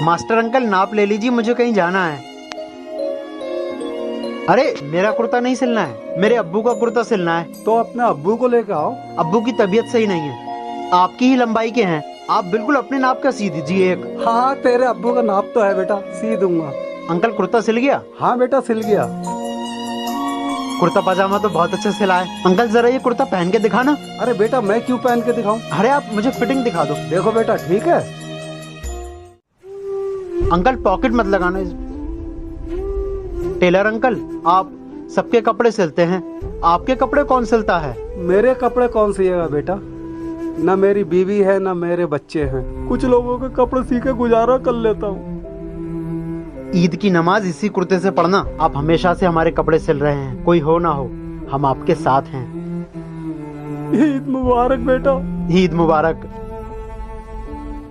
Master uncle नाप ले लीजिए, मुझे कहीं जाना है। अरे मेरा कुर्ता नहीं सिलना है, मेरे अब्बू का कुर्ता सिलना है। तो अपने अब्बू को लेकर आओ। अब्बू की तबीयत सही नहीं है, आपकी ही लंबाई के हैं, आप बिल्कुल अपने नाप का सी दीजिए एक। हाँ तेरे अब्बू का नाप तो है बेटा, सी दूंगा। अंकल कुर्ता सिल गया? हाँ बेटा सिल गया। कुर्ता पजामा तो बहुत अच्छा सिला है। अंकल जरा ये कुर्ता पहन के दिखाना। अरे बेटा मैं क्यों पहन के दिखाऊं? अरे आप मुझे फिटिंग दिखा दो। देखो बेटा ठीक है। अंकल पॉकेट मत लगाना। टेलर अंकल, आप सबके कपड़े सिलते हैं, आपके कपड़े कौन सिलता है? मेरे कपड़े कौन सिएगा बेटा? ना मेरी बीवी है ना मेरे बच्चे हैं, कुछ लोगों के कपड़े सी के गुजारा कर लेता हूँ। ईद की नमाज इसी कुर्ते से पढ़ना। आप हमेशा से हमारे कपड़े सिल रहे हैं, कोई हो ना हो हम आपके साथ हैं। ईद मुबारक बेटा। ईद मुबारक।